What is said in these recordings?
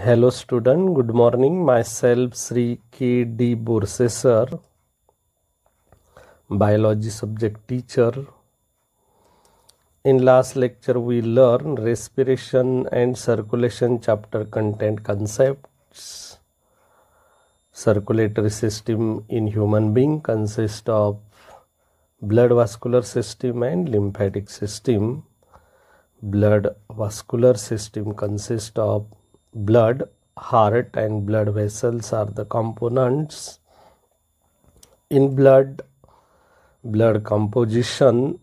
Hello student, good morning. Myself Sri K. D. Borse sir, biology subject teacher. In last lecture we learned respiration and circulation chapter content concepts. Circulatory system in human being consists of blood vascular system and lymphatic system. Blood vascular system consists of blood, heart and blood vessels are the components. In blood composition,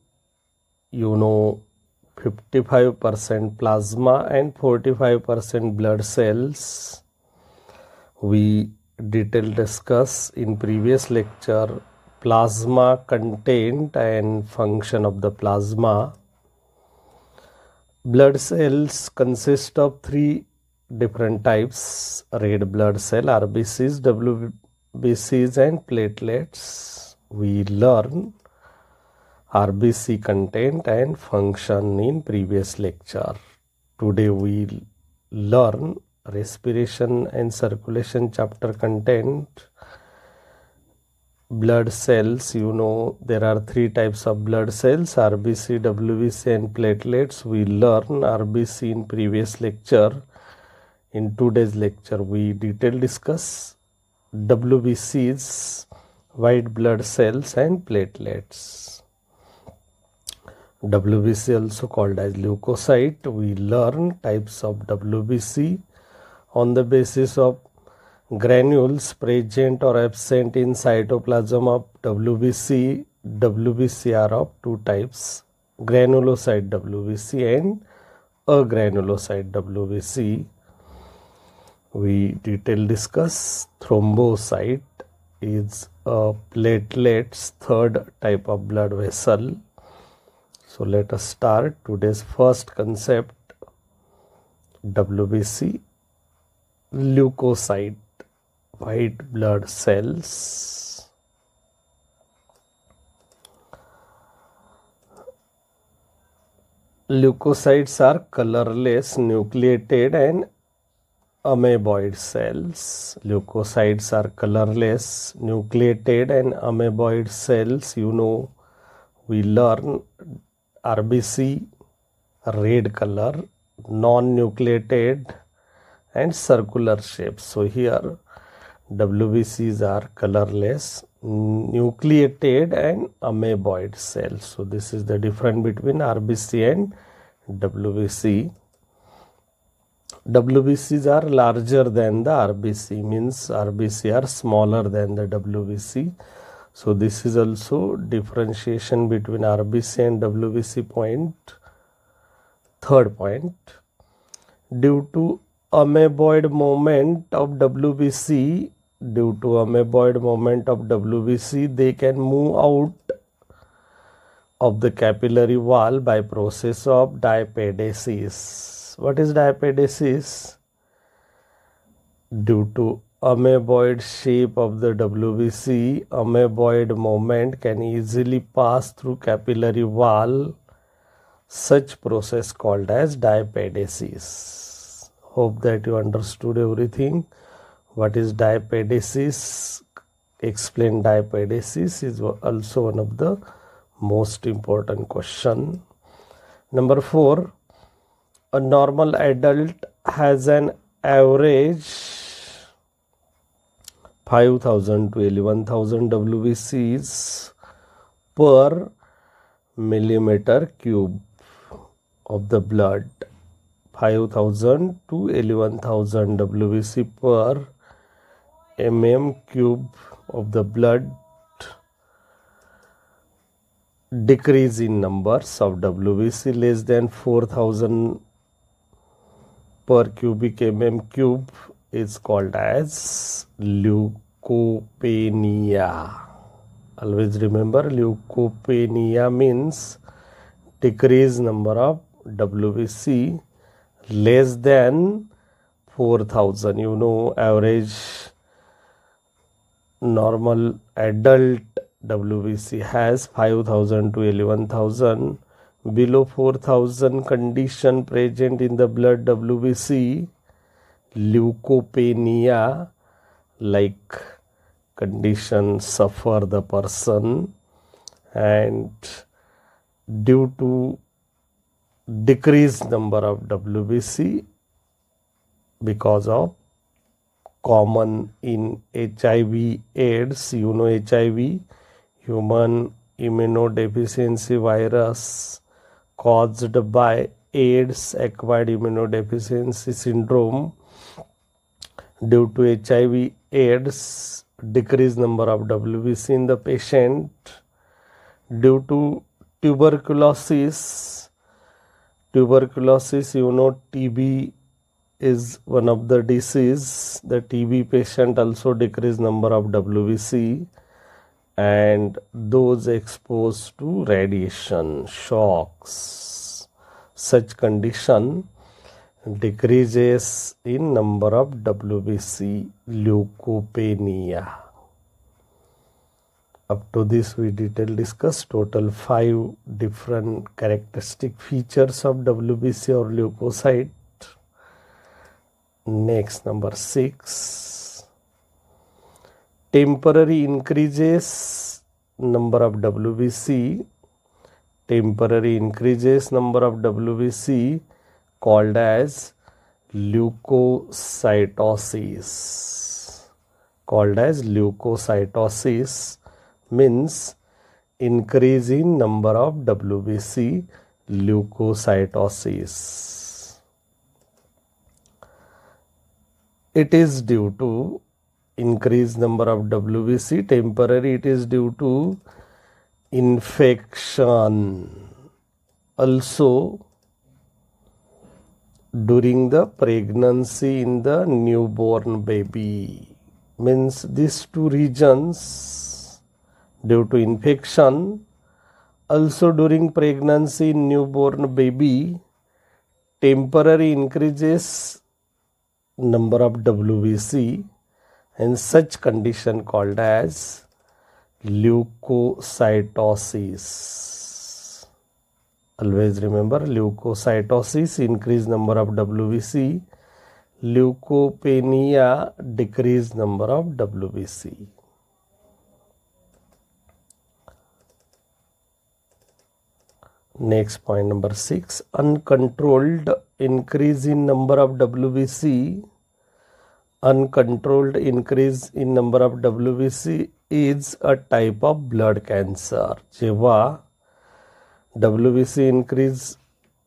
55% plasma and 45% blood cells. We detail discuss in previous lecture plasma content and function of the plasma. Blood cells consist of three different types: red blood cell, RBCs, WBCs and platelets. We learn RBC content and function in previous lecture. Today we learn respiration and circulation chapter content. Blood cells, there are three types of blood cells: RBC, WBC and platelets. We learn RBC in previous lecture. In today's lecture we detail discuss WBCs, white blood cells and platelets. WBC also called as leukocyte. We learn types of WBC on the basis of granules present or absent in cytoplasm of WBC. WBC are of two types: granulocyte WBC and agranulocyte WBC. We detail discuss thrombocyte is a platelet's third type of blood vessel. So let us start today's first concept, WBC, leukocyte, white blood cells. Leukocytes are colorless, nucleated and amoeboid cells. Leukocytes are colorless, nucleated and amoeboid cells. We learn RBC, red color, non-nucleated and circular shape. So here WBCs are colorless, nucleated and amoeboid cells. So this is the difference between RBC and WBC. WBCs are larger than the RBC, means RBC are smaller than the WBC. So this is also differentiation between RBC and WBC point. Third point, due to amoeboid movement of WBC, they can move out of the capillary wall by process of diapedesis. What is diapedesis? Due to amoeboid shape of the WBC, amoeboid movement can easily pass through capillary wall. Such process called as diapedesis. Hope that you understood everything. What is diapedesis? Explain diapedesis is also one of the most important question. Number 4. A normal adult has an average 5,000 to 11,000 WBCs per millimeter cube of the blood. 5,000 to 11,000 WBC per mm cube of the blood. Decrease in numbers of WBC less than 4,000 per cubic mm cube is called as leukopenia. Always remember, leukopenia means decrease number of WBC less than 4,000. Average normal adult WBC has 5,000 to 11,000. Below 4,000 condition present in the blood WBC leukopenia like condition suffer the person, and due to decreased number of WBC because of common in HIV AIDS, HIV, human immunodeficiency virus caused by AIDS acquired immunodeficiency syndrome. Due to HIV AIDS, decreased number of WBC in the patient. Due to tuberculosis, TB is one of the disease. The TB patient also decreased number of WBC, and those exposed to radiation, shocks, such condition decreases in number of WBC, leukopenia. Up to this we detail discuss total 5 different characteristic features of WBC or leukocyte. Next, number 6. Temporary increases number of WBC. Temporary increases number of WBC called as leukocytosis. Called as leukocytosis means increase in number of WBC, leukocytosis. It is due to increased number of WBC. Temporary, it is due to infection. Also, during the pregnancy in the newborn baby, means these two regions due to infection. Also during pregnancy in newborn baby, temporary increases number of WBC, and such condition called as leukocytosis. Always remember, leukocytosis, increased number of WBC, leukopenia, decreased number of WBC. Next, point number 6. Uncontrolled increase in number of WBC. Uncontrolled increase in number of WBC is a type of blood cancer. जेव्हा WBC increase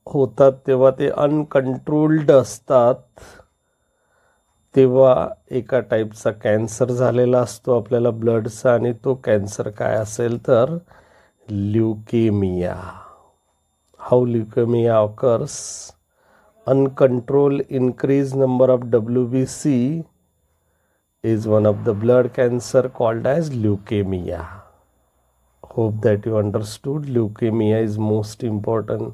होतात तेव्हा ते uncontrolled असतात, तेव्हा एका टाईपचा cancer झालेला असतो आपल्याला ब्लडचा, आणि तो कॅन्सर काय असेल तर leukaemia. How leukemia occurs? Uncontrolled increased number of WBC is one of the blood cancer called as leukemia. Hope that you understood. Leukemia is most important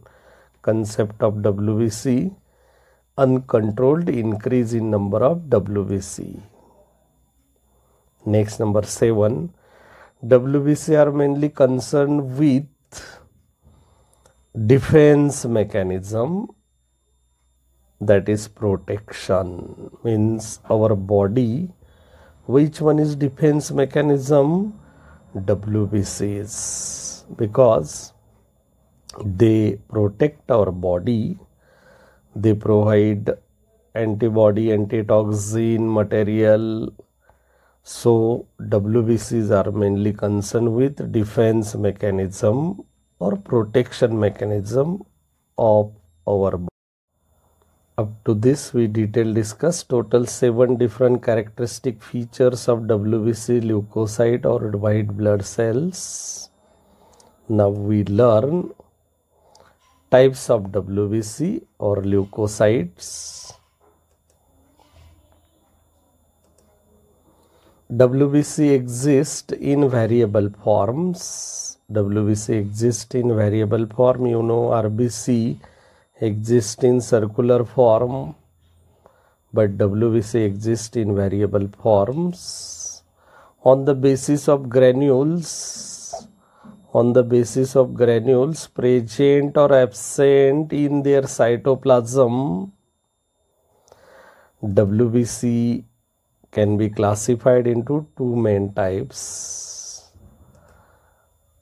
concept of WBC. Uncontrolled increase in number of WBC. Next, number 7. WBC are mainly concerned with defense mechanism, that is protection. Means our body, which one is defense mechanism? WBCs, because they protect our body, they provide antibody, antitoxin material. So WBCs are mainly concerned with defense mechanism or protection mechanism of our body. Up to this we detail discuss total 7 different characteristic features of WBC, leukocyte or white blood cells. Now we learn types of WBC or leukocytes. WBC exists in variable forms. WBC exists in variable form. You know, RBC exists in circular form, but WBC exists in variable forms. On the basis of granules, present or absent in their cytoplasm, WBC can be classified into two main types: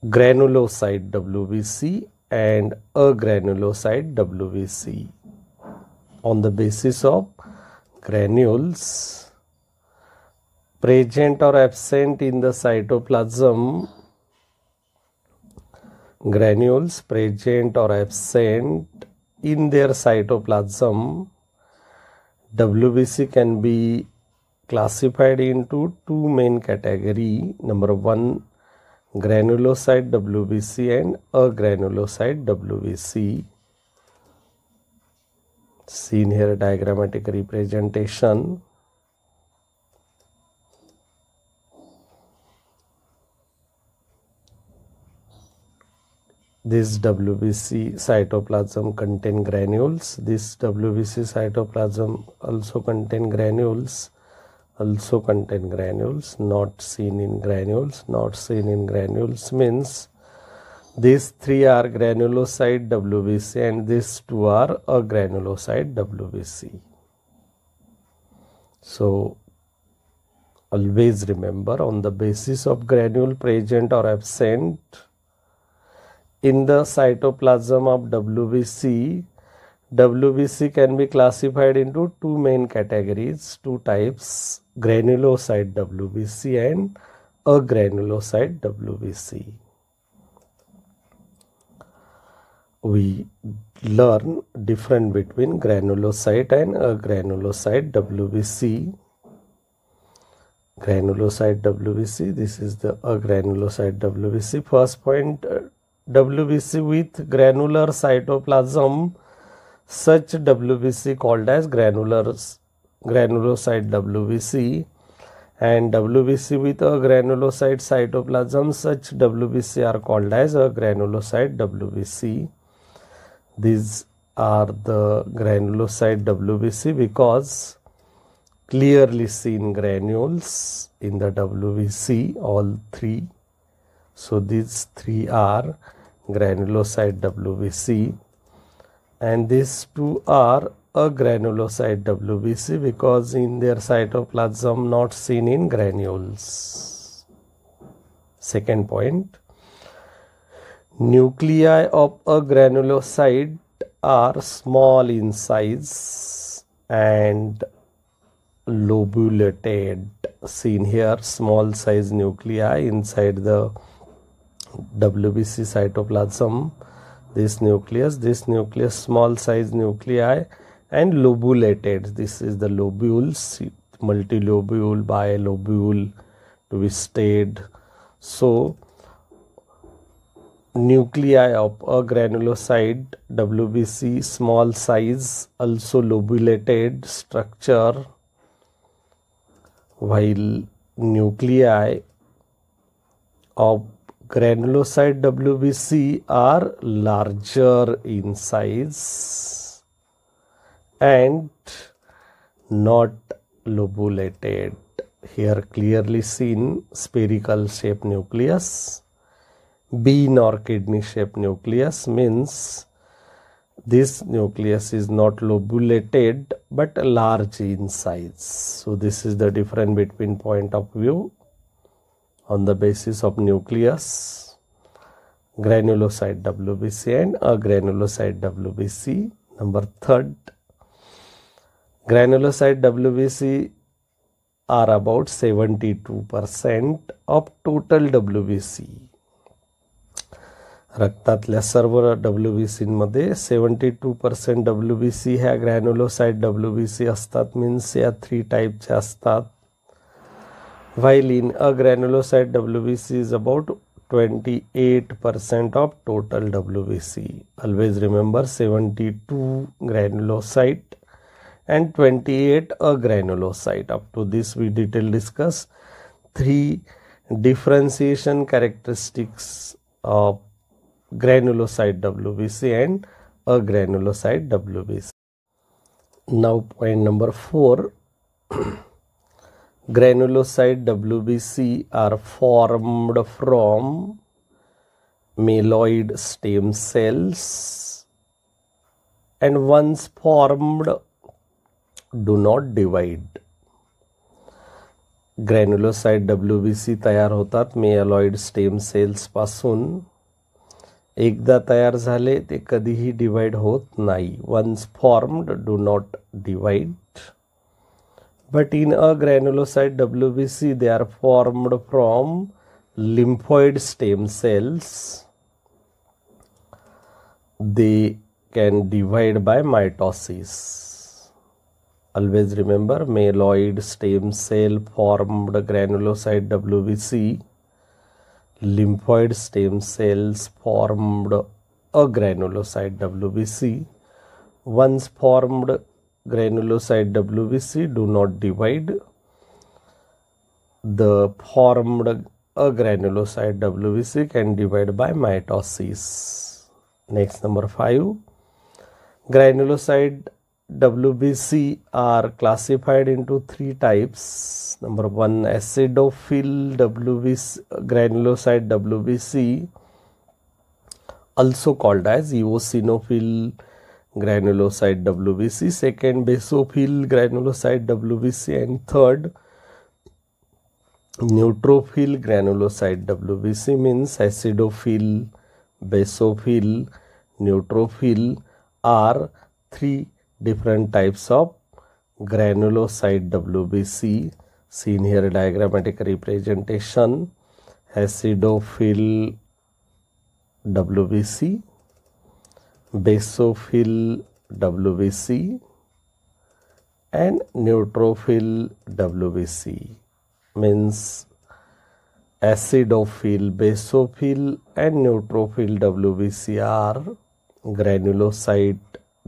granulocyte WBC and agranulocyte WBC. On the basis of granules present or absent in the cytoplasm, granules present or absent in their cytoplasm, WBC can be classified into two main categories. Number one, granulocyte WBC and agranulocyte WBC. Seen here diagrammatic representation. This WBC cytoplasm contain granules. This WBC cytoplasm also contain granules. Not seen in granules. Not seen in granules means these three are granulocyte WBC and these two are agranulocyte WBC. So always remember, on the basis of granule present or absent in the cytoplasm of WBC, WBC can be classified into two main categories, two types: granulocyte WBC and agranulocyte WBC. We learn difference between granulocyte and agranulocyte WBC. Granulocyte WBC, this is the agranulocyte WBC. First point, WBC with granular cytoplasm, such WBC called as granulocyte WBC, and WBC with a granulocyte cytoplasm, such WBC are called as a granulocyte WBC. These are the granulocyte WBC because clearly seen granules in the WBC, all three. So these three are granulocyte WBC, and these two are agranulocyte WBC because in their cytoplasm not seen in granules. Second point, nuclei of agranulocyte are small in size and lobulated. Seen here, small size nuclei inside the WBC cytoplasm. This nucleus, small size nuclei and lobulated. This is the lobules, multilobule, bilobule to be stayed. So nuclei of agranulocyte WBC, small size, also lobulated structure, while nuclei of granulocyte WBC are larger in size and not lobulated. Here clearly seen spherical shaped nucleus. Bean or kidney shaped nucleus means this nucleus is not lobulated but large in size. So this is the difference between point of view on the basis of nucleus, granulocyte WBC and agranulocyte WBC. Number third, granulocyte WBC are about 72% of total WBC. रक्तातल्या सर्व WBC मध्ये 72% WBC ह्या ग्रॅन्युलोसाइट WBC असतात, means या 3 टाइपचे असतात. While in agranulocyte WBC is about 28% of total WBC. Always remember 72 granulocyte and 28 agranulocyte. Up to this we detail discuss 3 differentiation characteristics of granulocyte WBC and agranulocyte WBC. Now point number 4. Granulocyte WBC are formed from myeloid stem cells, and once formed do not divide. Granulocyte WBC तयार होतात मेअलॉइड stem cells पासून. एकदा तयार झाले ते कधीही divide होत नाही. Once formed do not divide. But in a granulocyte WBC, they are formed from lymphoid stem cells. They can divide by mitosis. Always remember, myeloid stem cell formed granulocyte WBC. Lymphoid stem cells formed a granulocyte WBC. Once formed granulocyte WBC do not divide. The formed a granulocyte WBC can divide by mitosis. Next, number 5. Granulocyte WBC are classified into 3 types. Number 1, acidophil granulocyte WBC, also called as eosinophil granulocyte WBC. Second, basophil granulocyte WBC, and third, neutrophil granulocyte WBC. Means acidophil, basophil, neutrophil are 3 different types of granulocyte WBC. Seen here diagrammatic representation. Acidophil WBC, basophil WBC, and neutrophil WBC. Means acidophil, basophil, and neutrophil WBC are granulocyte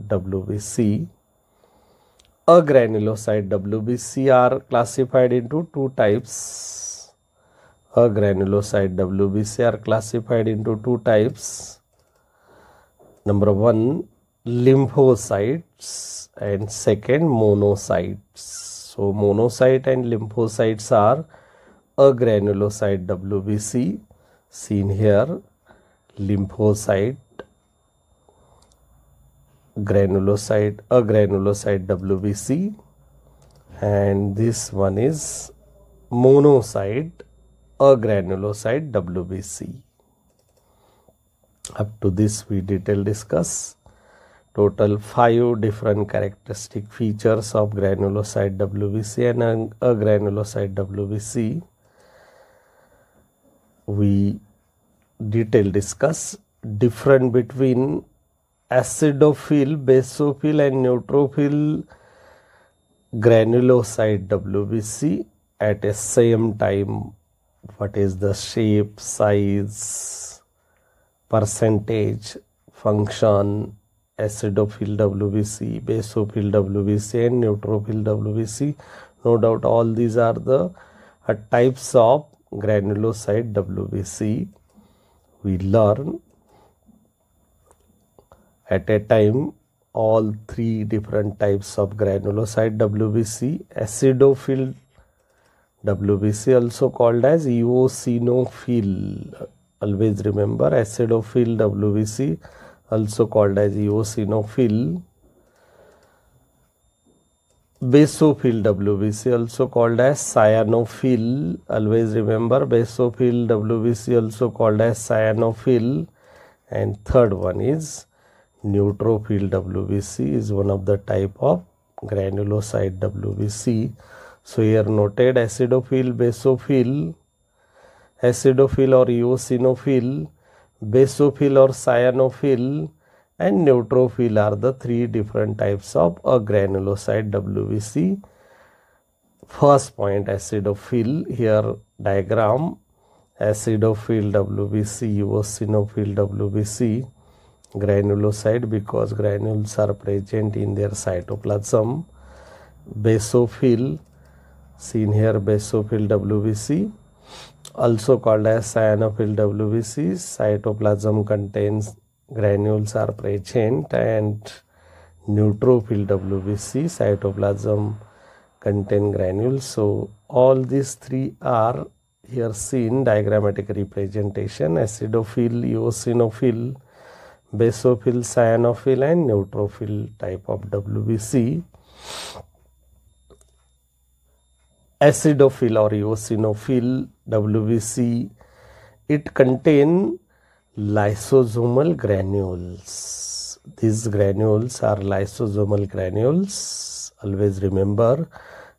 WBC. A granulocyte WBC are classified into 2 types. A granulocyte WBC are classified into 2 types. Number 1, lymphocytes, and second, monocytes. So monocyte and lymphocytes are a granulocyte WBC. Seen here, lymphocyte, granulocyte, a granulocyte WBC, and this one is monocyte, a granulocyte WBC. Up to this we detail discuss total 5 different characteristic features of granulocyte WBC and a granulocyte WBC. We detail discuss difference between acidophil, basophil, and neutrophil granulocyte WBC at a same time. What is the shape, size, percentage, function, acidophil WBC, basophil WBC, and neutrophil WBC. No doubt all these are the types of granulocyte WBC. We learn at a time all 3 different types of granulocyte WBC. Acidophil WBC, also called as eosinophil. Always remember, acidophil WBC, also called as eosinophil. Basophil WBC, also called as cyanophil. Always remember, basophil WBC, also called as cyanophil. And third one is neutrophil WBC, is one of the type of granulocyte WBC. So here noted acidophil, basophil, acidophil or eosinophil, basophil or cyanophil, and neutrophil are the 3 different types of a granulocyte WBC. First point, acidophil. Here diagram, acidophil WBC, eosinophil WBC, granulocyte because granules are present in their cytoplasm. Basophil, seen here, basophil WBC, also called as cyanophil WBC. Cytoplasm contains granules are present. And neutrophil WBC, cytoplasm contain granules. So all these 3 are here seen diagrammatic representation: acidophil, eosinophil, basophil, cyanophil, and neutrophil type of WBC. acidophile or eosinophile WBC, it contain lysosomal granules. These granules are lysosomal granules. Always remember,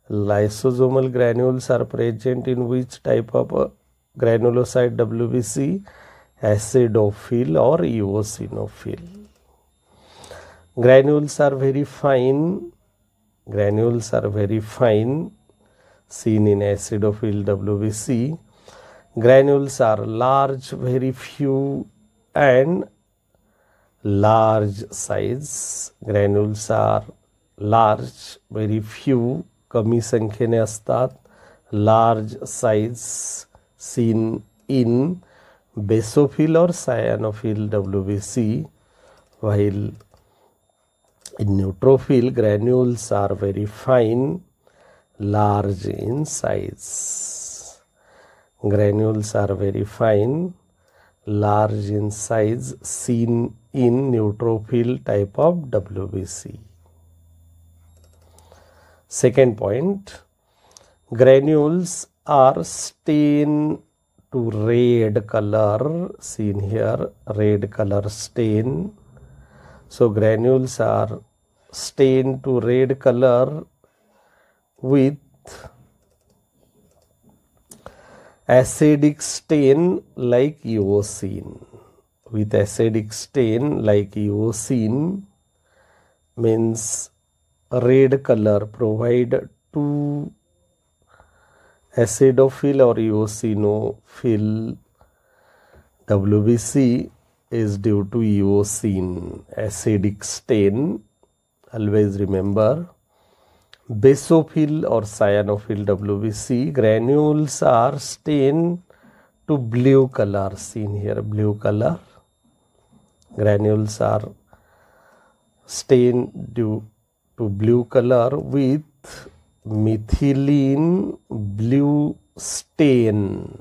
lysosomal granules are present in which type of granulocyte WBC? Acidophile or eosinophile. Granules are very fine. Granules are very fine, seen in acidophile WBC. Granules are large, very few, and large size. Granules are large, very few, कमी संख्येने असतात. Large size, seen in basophil or cyanophil WBC, while in neutrophil granules are very fine, large in size. Granules are very fine, large in size, seen in neutrophil type of WBC. Second point, granules are stained to red color, seen here, red color stain. So granules are stained to red color with acidic stain like eosine. With acidic stain like eosine means red color provide to acidophile or eosinophile WBC is due to eosine, acidic stain. Always remember, basophil or cyanophil WBC granules are stained to blue color, seen here, blue color. Granules are stained due to blue color with methylene blue stain,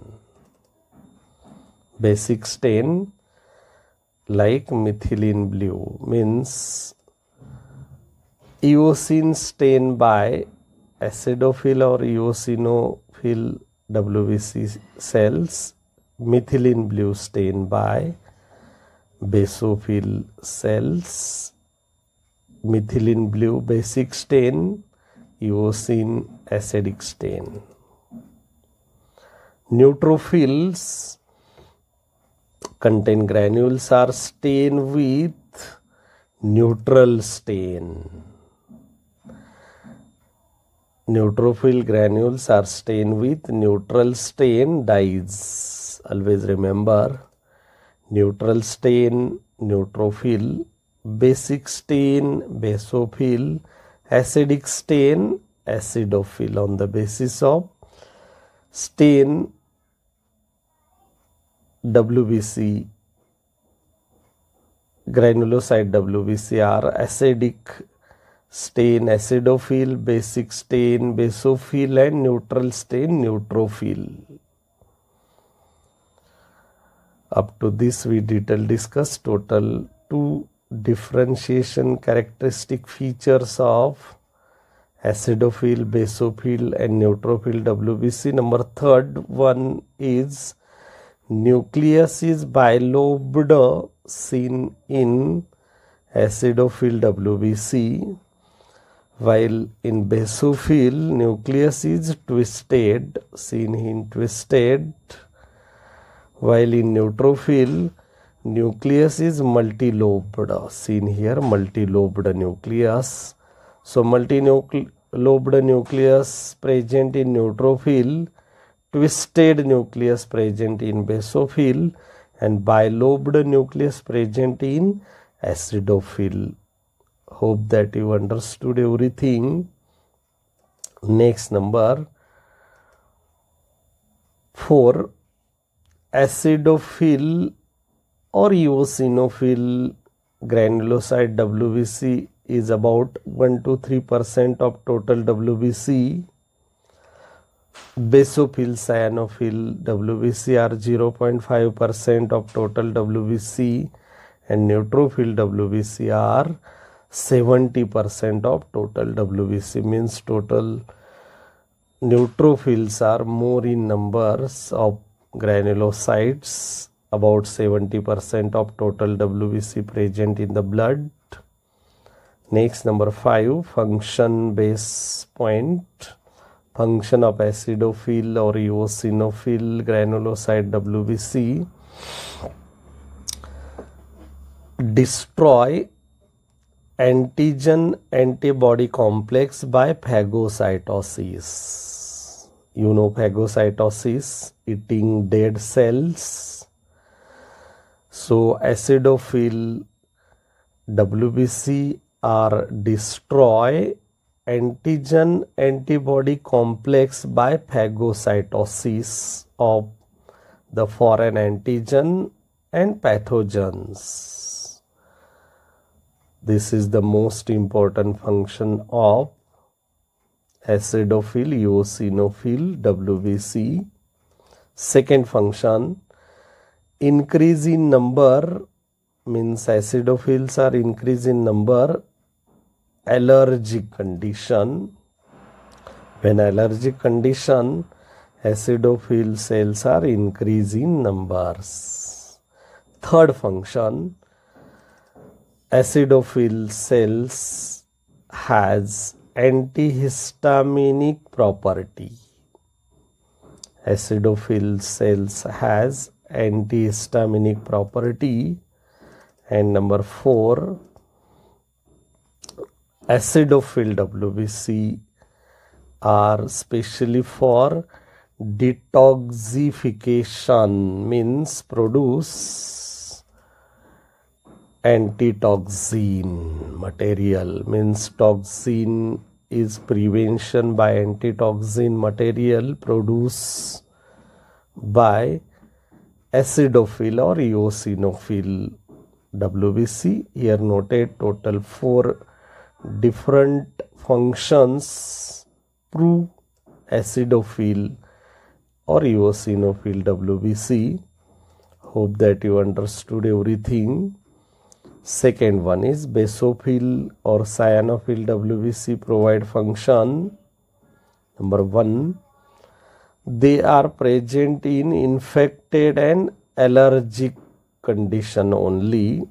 basic stain like methylene blue, means eosine stain by acidophile or eosinophile WBC cells, methylene blue stain by basophil cells, methylene blue basic stain, eosine acidic stain. Neutrophils contain granules are stained with neutral stain. Neutrophil granules are stained with neutral stain dyes. Always remember, neutral stain, neutrophil, basic stain, basophil, acidic stain, acidophile. On the basis of stain WBC, granulocyte WBC are acidic stain acidophile, basic stain basophil, and neutral stain neutrophil. Up to this we discussed total 2 differentiation characteristic features of acidophile, basophil, and neutrophil WBC. Number third one is nucleus is bilobed, seen in acidophile WBC, while in basophil nucleus is twisted, seen in twisted, while in neutrophil nucleus is multilobed, seen here, multilobed nucleus. So multilobed nucleus present in neutrophil, twisted nucleus present in basophil, and bilobed nucleus present in acidophile. Hope that you understood everything. Next, number 4, acidophile or eosinophile granulocyte WBC is about 1 to 3% of total WBC. Basophil, cyanophil WBC are 0.5% of total WBC, and neutrophil WBC are 70% of total WBC, means total neutrophils are more in numbers of granulocytes, about 70% of total WBC present in the blood. Next, number 5, function base point. Function of acidophil or eosinophil granulocyte WBC: destroy antigen antibody complex by phagocytosis. You know phagocytosis, eating dead cells. So acidophil WBC are destroy antigen antibody complex by phagocytosis of the foreign antigen and pathogens. This is the most important function of acidophil eosinophil WBC. Second function, increase in number, means acidophils are increase in number. Allergic condition, when allergic condition, acidophil cells are increase in numbers. Third function, acidophil cells has antihistaminic property. Acidophil cells has antihistaminic property. And number 4, acidophil WBC are specially for detoxification, means produce antitoxin material, means toxin is prevention by antitoxin material produced by acidophil or eosinophil WBC. Here noted total 4 different functions prove acidophil or eosinophil WBC. Hope that you understood everything. Second one is basophil or cyanophil WBC provide function. Number 1, they are present in infected and allergic condition only.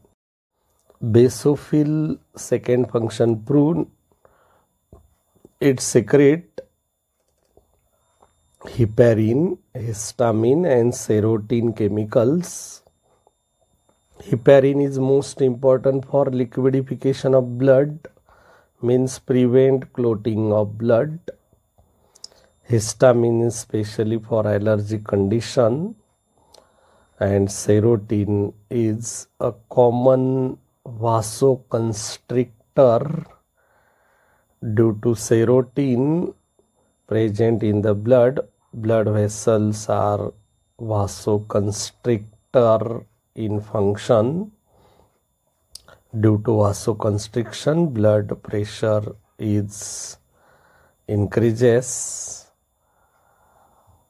Basophil second function proved, it secrete heparin, histamine and serotonin chemicals. Heparin is most important for liquidification of blood, means prevent clotting of blood. Histamine is specially for allergic condition, and serotonin is a common vasoconstrictor. Due to serotonin present in the blood vessels are vasoconstrictor in function. Due to vasoconstriction, blood pressure is increases.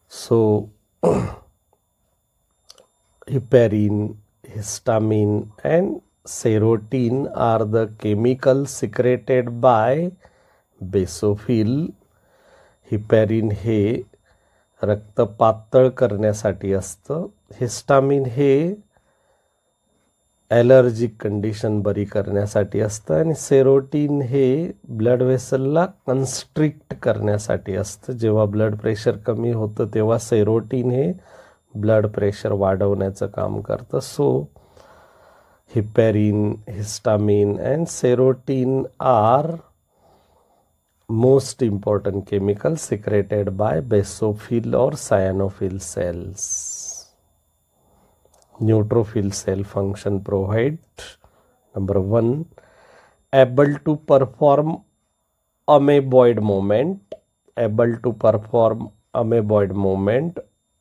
So heparin, histamine and serotonin are the chemicals secreted by basophil. heparin हे रक्त पातळ करण्यासाठी असतं. Histamine हे allergic condition बरी करण्यासाठी असतं आणि सेरोटीन हे blood वेसलला constrict करण्यासाठी असतं. जेव्हा ब्लड प्रेशर कमी होतं तेव्हा सेरोटीन हे ब्लड प्रेशर वाढवण्याचं काम करतं. सो heparin, histamine and serotonin are most important chemicals secreted by basophil or cyanophil cells. Neutrophil cell function provide. Number 1, able to perform amoeboid movement,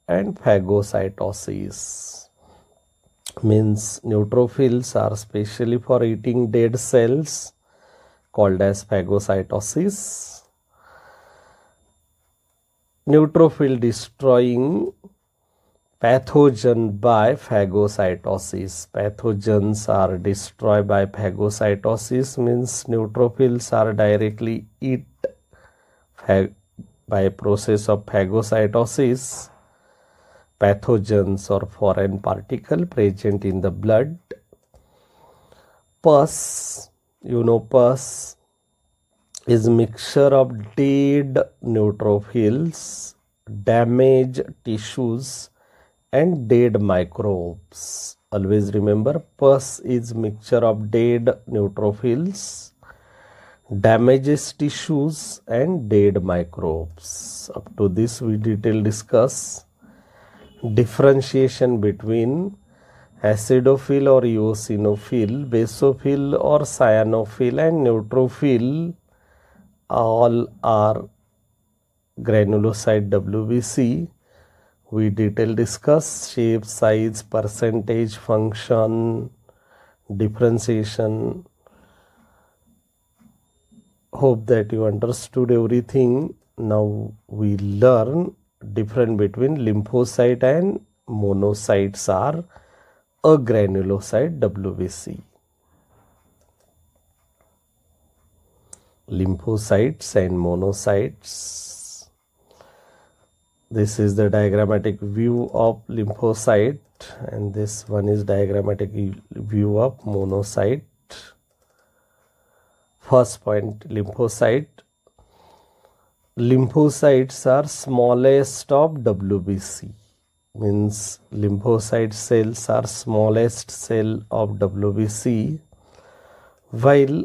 and phagocytosis. Means neutrophils are specially for eating dead cells called as phagocytosis. Neutrophil destroying pathogen by phagocytosis. Pathogens are destroyed by phagocytosis, means neutrophils are directly eat by process of phagocytosis, pathogens or foreign particle present in the blood. Pus, pus is mixture of dead neutrophils, damaged tissues and dead microbes. Always remember, pus is mixture of dead neutrophils, damages tissues and dead microbes. Up to this we detail discuss differentiation between acidophil or eosinophil, basophil or cyanophil and neutrophil. All are granulocyte WBC. We detail discuss shape, size, percentage, function, differentiation. Hope that you understood everything. Now we learn difference between lymphocyte and monocytes are agranulocyte WBC. Lymphocytes and monocytes. This is the diagrammatic view of lymphocyte and this one is diagrammatic view of monocyte. First point, lymphocyte. Lymphocytes are smallest of WBC, means lymphocyte cells are smallest cell of WBC, while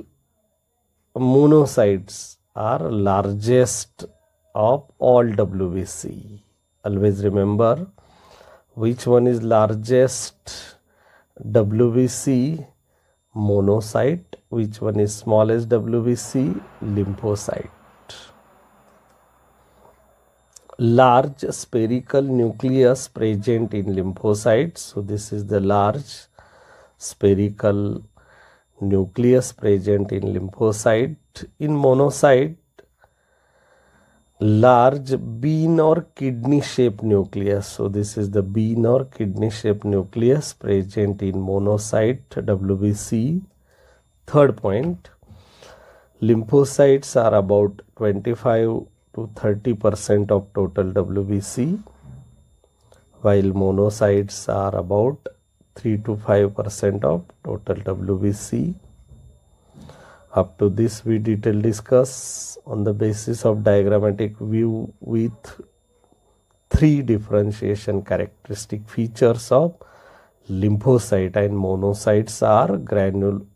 monocytes are largest of all WBC. Always remember which one is largest WBC, monocyte, which one is smallest WBC, lymphocyte. Large spherical nucleus present in lymphocytes. So this is the large spherical nucleus present in lymphocyte. In monocyte, large bean or kidney shaped nucleus. So this is the bean or kidney shaped nucleus present in monocyte WBC. Third point, lymphocytes are about 25 to 30% of total WBC, while monocytes are about 3 to 5% of total WBC. Up to this we detail discuss on the basis of diagrammatic view with three differentiation characteristic features of lymphocyte and monocytes are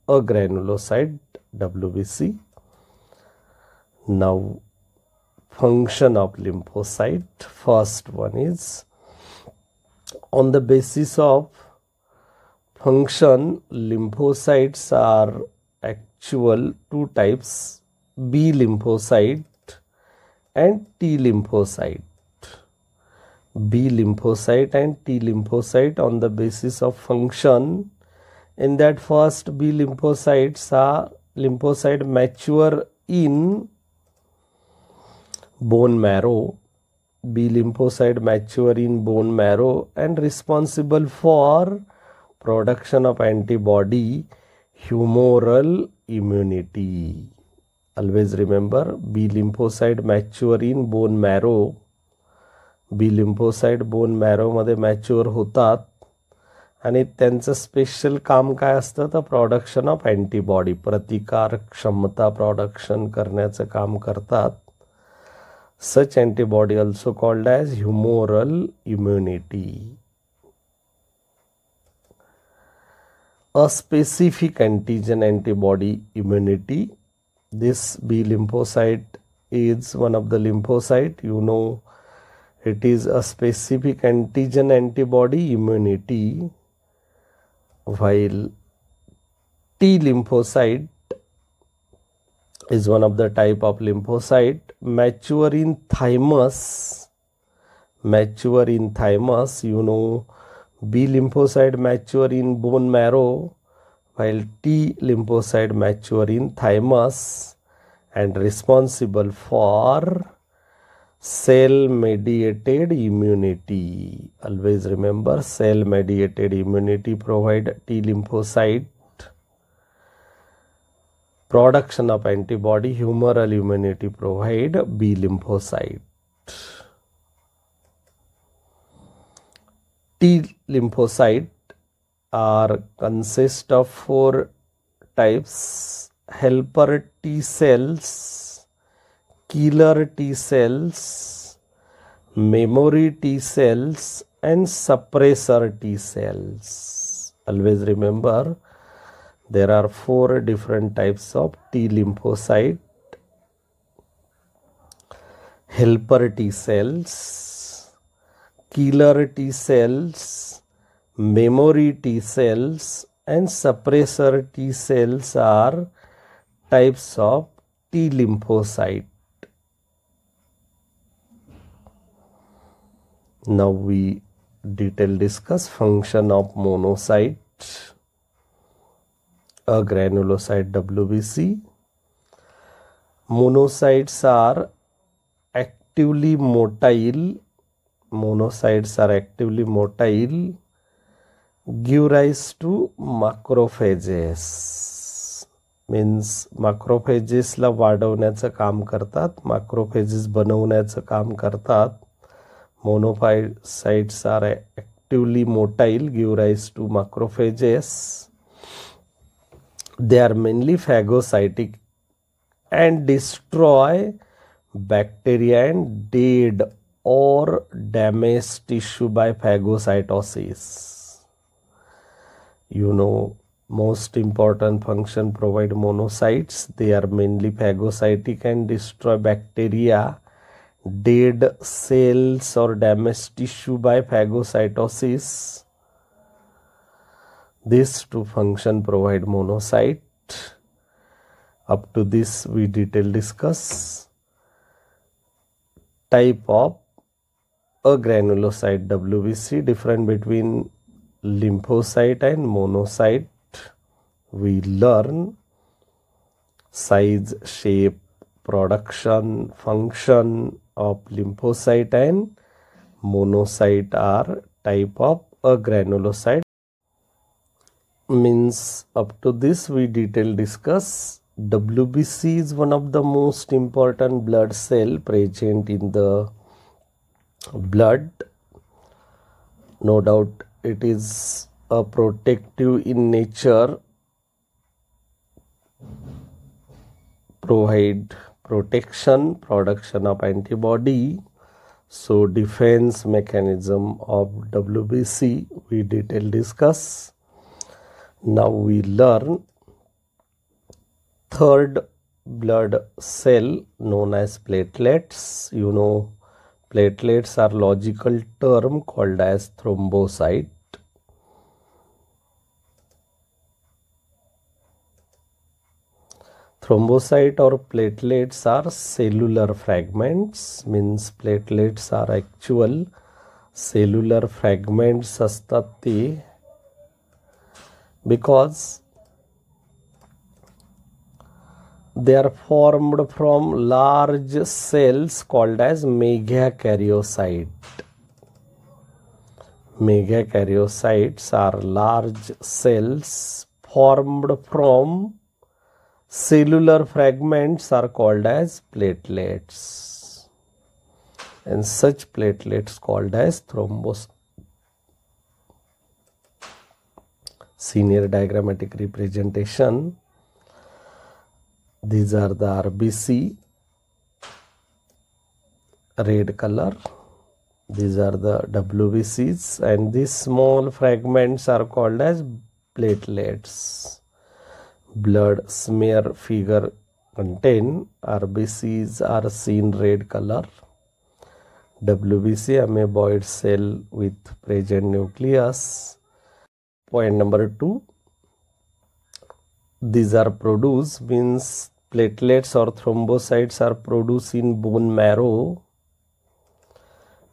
agranulocyte WBC. Now function of lymphocyte. First one is on the basis of function, lymphocytes are actual two types, B lymphocyte and T lymphocyte. B lymphocyte and T lymphocyte on the basis of function. In that first B lymphocytes are lymphocyte mature in bone marrow. B lymphocyte mature in bone marrow and responsible for production of antibody, humoral immunity. Always remember, B lymphocyte mature in bone marrow. B lymphocyte bone marrow मध्ये mature होतात आणि त्यांचं special काम काय असतं तर production of antibody, प्रतिकार क्षमता प्रोडक्शन करण्याचं काम करतात. Such antibody also called as humoral immunity. A specific antigen antibody immunity. This B lymphocyte is one of the lymphocyte. It is a specific antigen antibody immunity, while T lymphocyte is one of the type of lymphocyte mature in thymus. Mature in thymus, B lymphocyte mature in bone marrow, while T lymphocyte mature in thymus and responsible for cell mediated immunity. Always remember, cell mediated immunity provide T lymphocyte, production of antibody, humoral immunity provide B lymphocyte. T lymphocyte are consist of 4 types: helper T cells, killer T cells, memory T cells, and suppressor T cells. Always remember, there are 4 different types of T lymphocyte: helper T cells, killer T cells, memory T cells, and suppressor T cells are types of T lymphocyte. Now we detail discuss function of monocyte, a granulocyte WBC. Monocytes are actively motile. Monocytes are actively motile, give rise to macrophages. Means macrophages ला वाढवण्याचं काम करतात, macrophages बनवण्याचं काम करतात. Monocytes are actively motile, give rise to macrophages. They are mainly phagocytic and destroy bacteria and dead or damaged tissue by phagocytosis. You know, most important function provide monocytes. They are mainly phagocytic and destroy bacteria, dead cells or damaged tissue by phagocytosis. These 2 function provide monocyte. Up to this we detail discuss type of a granulocyte WBC, difference between lymphocyte and monocyte. We learn size, shape, production, function of lymphocyte and monocyte are type of a granulocyte. Means up to this we detail discuss WBC is one of the most important blood cell present in the blood. No doubt it is a protective in nature, provide protection, production of antibody. So defense mechanism of WBC we detail discuss. Now we learn third blood cell known as platelets. You know, platelets are logical term called as thrombocyte. Thrombocyte or platelets are cellular fragments. Means platelets are actual cellular fragments असतात ते, because they are formed from large cells called as megakaryocyte. Megakaryocytes are large cells formed from cellular fragments are called as platelets, and such platelets called as thrombocytes. Senior diagrammatic representation. These are the RBC, red color. These are the WBCs, and these small fragments are called as platelets. Blood smear figure contain RBCs are seen red color. WBC amoeboid cell with present nucleus. Point number 2. These are produced, means platelets or thrombocytes are produced in bone marrow.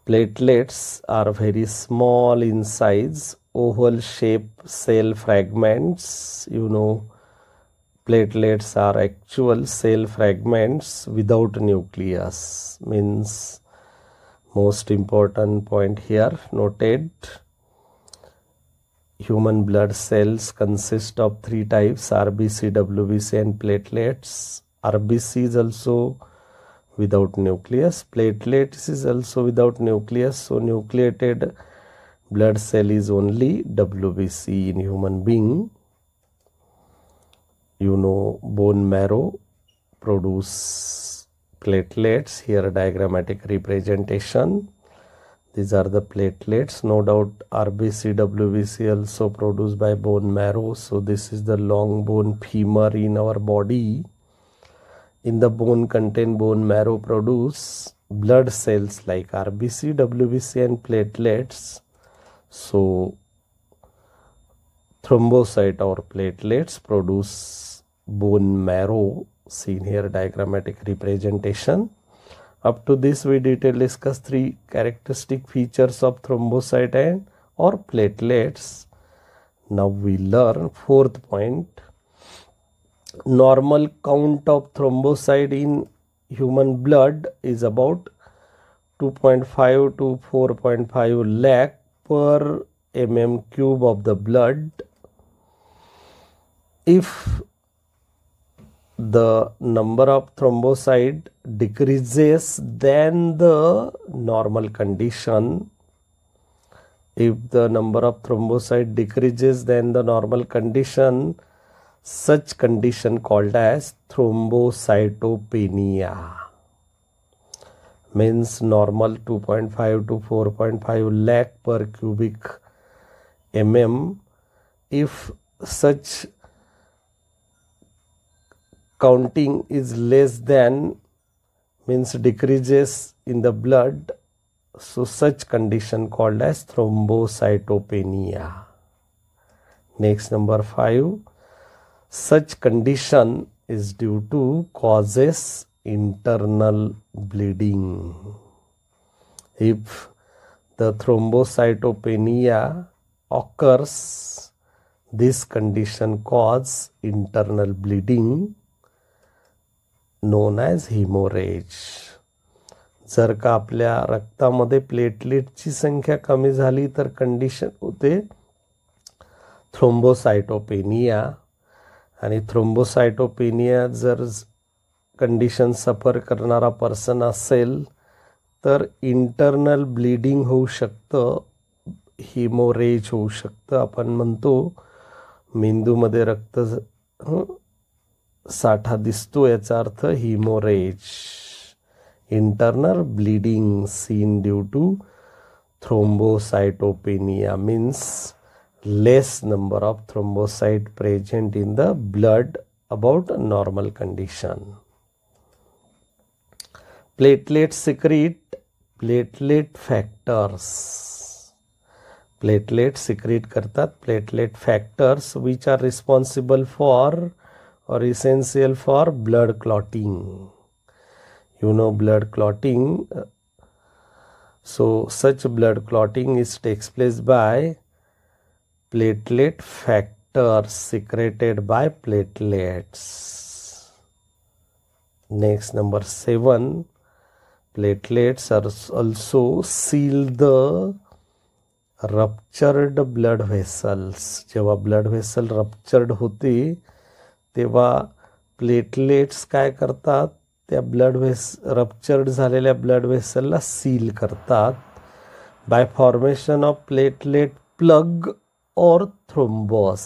Platelets are very small in size, oval shaped cell fragments. You know, platelets are actual cell fragments without nucleus. Means most important point here noted. Human blood cells consist of 3 types: RBC, WBC and platelets. RBC is also without nucleus. Platelets is also without nucleus. So nucleated blood cell is only WBC in human being. You know, bone marrow produce platelets. Here diagrammatic representation. These are the platelets. No doubt RBC, WBC also produced by bone marrow. So this is the long bone femur in our body. In the bone contain bone marrow produce blood cells like RBC, WBC and platelets. So thrombocyte or platelets produce bone marrow, seen here diagrammatic representation. Up to this we detail discuss three characteristic features of thrombocyte and or platelets. Now we learn fourth point. Normal count of thrombocyte in human blood is about 2.5 to 4.5 lakh per mm cube of the blood. If the number of thrombocyte decreases than the normal condition, if the number of thrombocyte decreases than the normal condition, such condition called as thrombocytopenia. Means normal 2.5 to 4.5 lakh per cubic mm. If such counting is less than, means decreases in the blood, so such condition called as thrombocytopenia. Next, number 5. Such condition is due to causes internal bleeding. If the thrombocytopenia occurs, this condition cause internal bleeding known as hemorrhage. जर का आपल्या रक्तामध्ये प्लेटलेटची संख्या कमी झाली तर condition होते thrombocytopenia. आणि thrombocytopenia जर कंडिशन सफर करणारा पर्सन असेल तर इंटरनल ब्लीडिंग होऊ शकतं, हिमोरेज होऊ शकतं. आपण म्हणतो मेंदूमध्ये रक्त साठा दिसतो, याचा अर्थ haemorrhage. Internal bleeding seen due to thrombocytopenia means less number of thrombocyte present in the blood about a normal condition. Platelets secrete platelet factors. Platelets secrete करतात platelet factors which are responsible for or essential for blood clotting. You know blood clotting. So such blood clotting takes place by platelet factors secreted by platelets. Next, number 7. Platelets are also seal the ruptured blood vessels. जेव्हा blood vessel ruptured होते तेव्हा platelets काय करतात, त्या ruptured झालेल्या blood व्हेसलला seal करतात by formation of platelet plug or thrombus.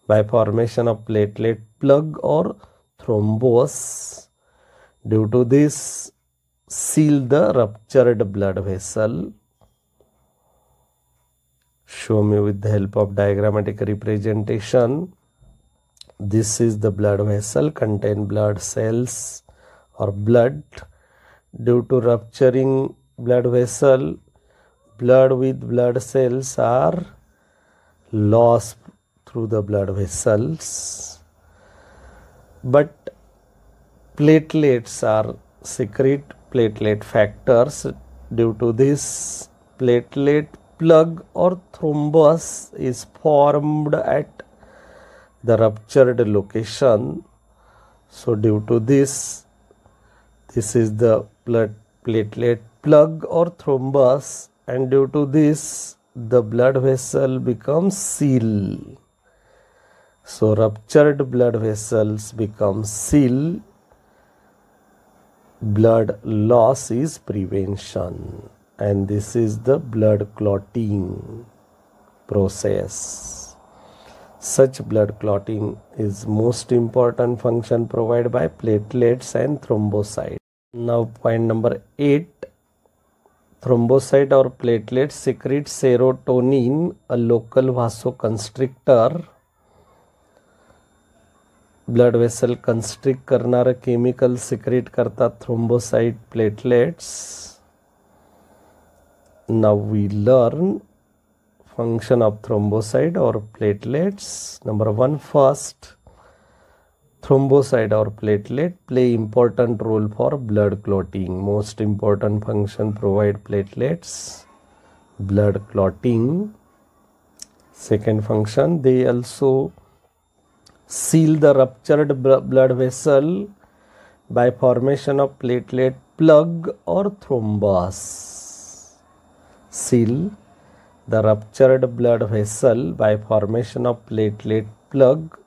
By formation of platelet plug or thrombus. Due to this seal the ruptured blood vessel. Show me with the help of diagrammatic representation. This is the blood vessel, contain blood cells or blood. Due to rupturing blood vessel, blood with blood cells are lost through the blood vessels. But platelets are secrete platelet factors. Due to this, platelet plug or thrombus is formed at the ruptured location. So due to this is the platelet plug or thrombus, and due to this the blood vessel becomes sealed. So ruptured blood vessels become sealed. Blood loss is prevention. and this is the blood clotting process. Such blood clotting is most important function provided by platelets and thrombocytes. Now point number 8. Thrombocyte or platelets secrete serotonin, a local vasoconstrictor. Blood vessel constrict करणारं chemical secrete करतात thrombocyte platelets. Now we learn function of thrombocyte or platelets. Number 1, first, thrombocyte or platelet play important role for blood clotting. Most important function provide platelets, blood clotting. Second function, they also seal the ruptured blood vessel by formation of platelet plug or thrombus. Seal the ruptured blood vessel by formation of platelet plug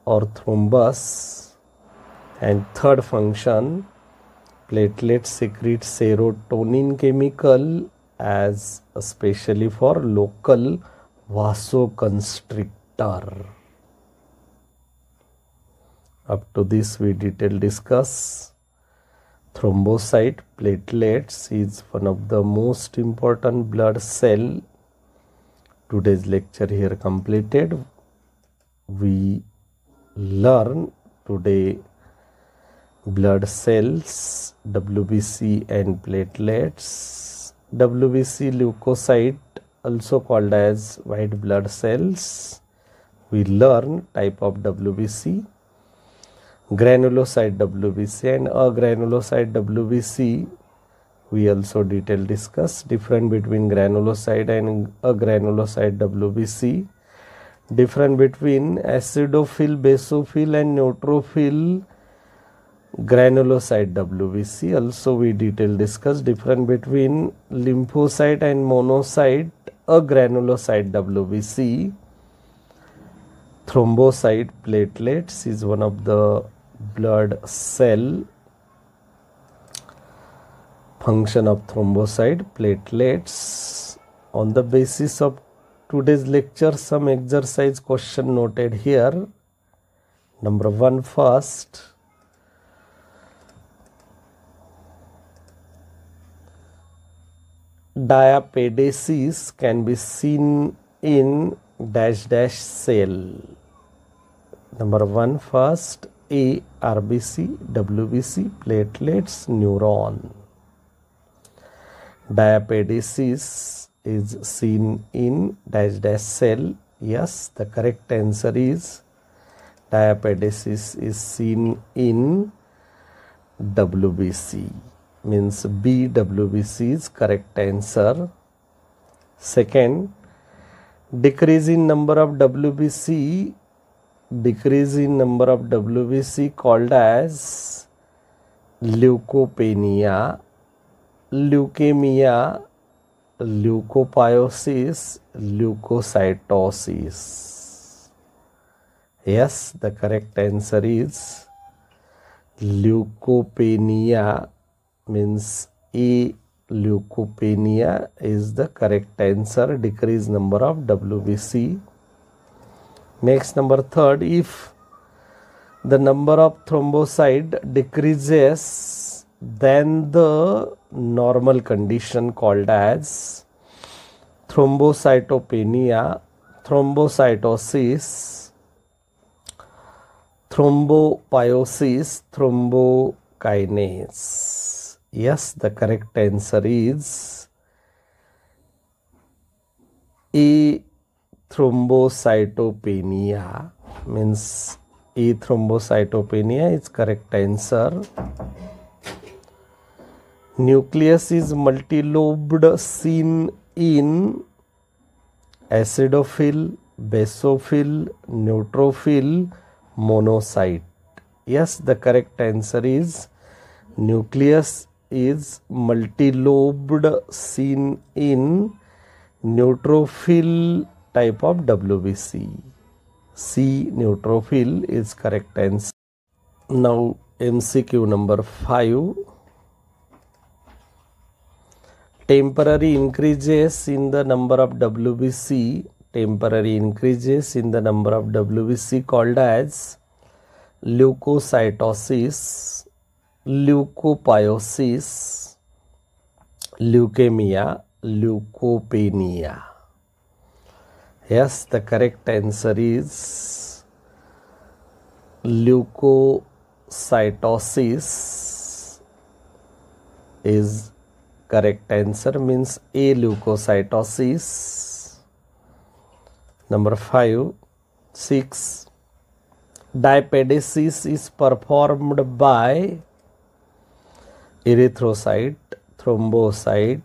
or thrombus. And third function, platelets secrete serotonin chemical as especially for local vasoconstrictor. Up to this we detail discuss. Thrombocyte platelets is one of the most important blood cell. Today's lecture here completed. We learn today blood cells, WBC and platelets. WBC leukocyte, also called as white blood cells. We learn type of WBC. Granulocyte WBC and agranulocyte WBC. We also detail discuss difference between granulocyte and agranulocyte WBC. Difference between acidophil, basophil and neutrophil granulocyte WBC. Also we detail discuss difference between lymphocyte and monocyte agranulocyte WBC. Thrombocyte platelets is one of the blood cell. Function of thrombocyte platelets. On the basis of today's lecture, some exercise question noted here. Number 1, first, diapedesis can be seen in dash dash cell. Number 1, first, A, RBC, WBC, platelets, neuron. Diapedesis is seen in dash dash cell. Yes, the correct answer is diapedesis is seen in WBC. Means B, WBC is correct answer. Second, decrease in number of WBC. Decrease in number of WBC called as leukopenia, leukemia, leukopyosis, leukocytosis. Yes, the correct answer is leukopenia. Means A, leukopenia is the correct answer. Decrease number of WBC. Next, number 3, if the number of thrombocyte decreases, then the normal condition called as thrombocytopenia, thrombocytosis, thrombopyosis, thrombokinase. Yes, the correct answer is A, thrombocytopenia. Means A, thrombocytopenia is correct answer. Nucleus is multilobed, seen in acidophil, basophil, neutrophil, monocyte. Yes, the correct answer is nucleus is multilobed, seen in neutrophil type of WBC. C, neutrophil is correct answer. Now MCQ number 5. Temporary increases in the number of WBC, temporary increases in the number of WBC called as leukocytosis, leukopiosis, leukemia, leukopenia. Yes, the correct answer is leukocytosis is correct answer, means A, leukocytosis. Number 5, 6. Diapedesis is performed by erythrocyte, thrombocyte,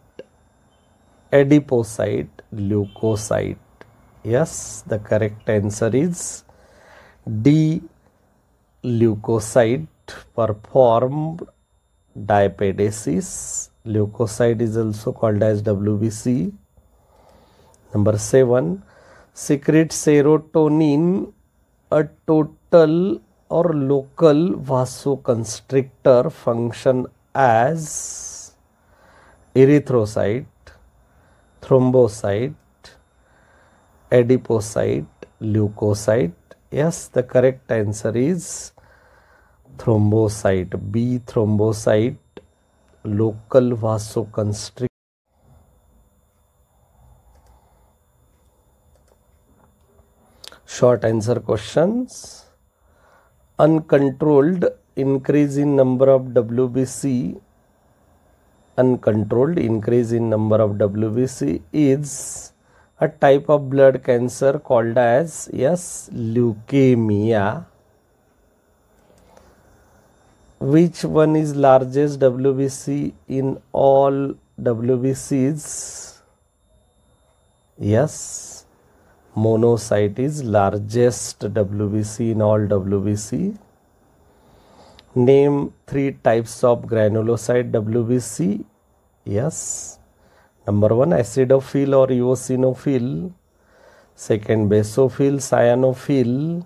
adipocyte, leukocyte. Yes, the correct answer is D, leukocyte performed diapedesis. Leukocyte is also called as WBC. Number 7. Secrete serotonin, a total or local vasoconstrictor, function as erythrocyte, thrombocyte, adipocyte, leukocyte. Yes, the correct answer is thrombocyte. B, thrombocyte, local vasoconstrictor. Short answer questions. Uncontrolled increase in number of WBC. Uncontrolled increase in number of WBC is a type of blood cancer called as, yes, leukemia. Which one is largest WBC in all WBCs? Yes, monocyte is largest WBC in all WBC. Name 3 types of granulocyte WBC. Yes. Number 1, acidophile or eosinophil. Second, basophil, cyanophil.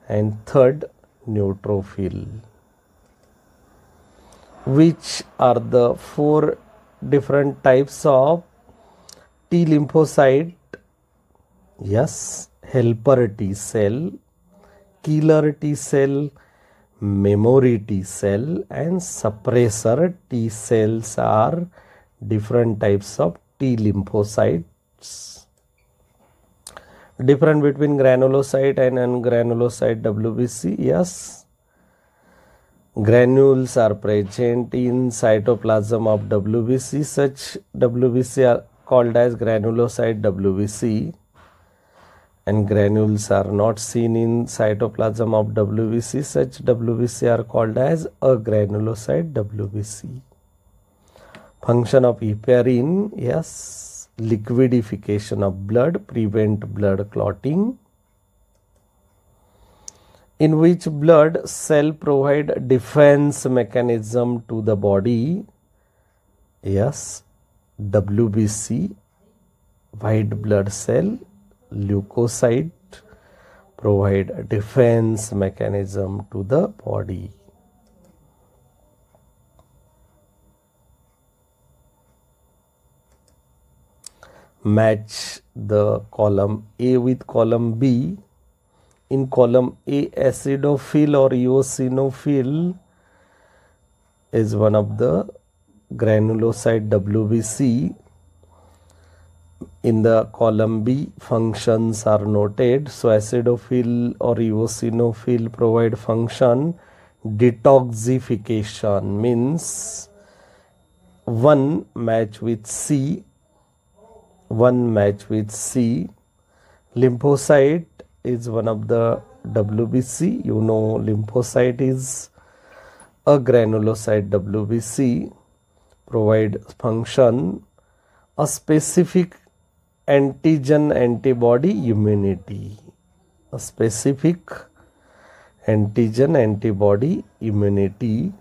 And third, neutrophil. Which are the 4 different types of T lymphocyte? Yes, helper T cell, killer T cell, memory T cell, and suppressor T cells are different types of T lymphocytes. Difference between granulocyte and ungranulocyte WBC. Yes, granules are present in cytoplasm of WBC. Such WBC are called as granulocyte WBC, and granules are not seen in cytoplasm of WBC. Such WBC are called as agranulocyte WBC. Function of heparin, yes, liquidification of blood, prevent blood clotting. In which blood cell provide defense mechanism to the body? Yes, WBC, white blood cell, leukocyte provide a defense mechanism to the body. Match the column A with column B. In column A, acidophile or eosinophil is one of the granulocyte WBC. In the column B, functions are noted. So acidophile or eosinophil provide function detoxification, means 1 match with C. 1 match with C. Lymphocyte is one of the WBC. You know, lymphocyte is a granulocyte WBC. Provide function a specific antigen antibody immunity. A specific antigen antibody immunity.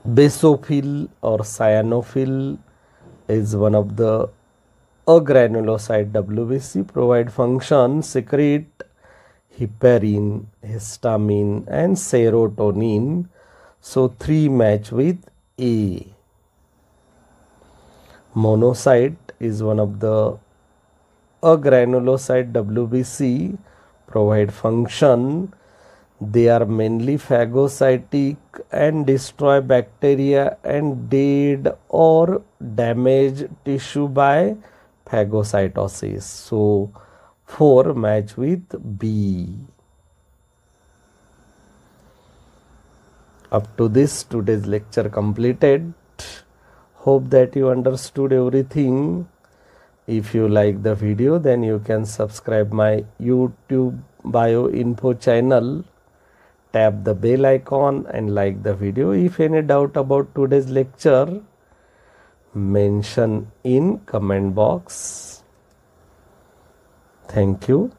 Basophil or cyanophil is one of the agranulocyte WBC. Provide function secrete heparin, histamine and serotonin. So 3 match with A. Monocyte is one of the agranulocyte WBC provide function. They are mainly phagocytic and destroy bacteria and dead or damaged tissue by phagocytosis. So 4 match with B. Up to this, today's lecture completed. Hope that you understood everything. If you like the video, then you can subscribe my YouTube Bioinfo channel. Tap the bell icon and like the video. If any doubt about today's lecture, mention in comment box. Thank you.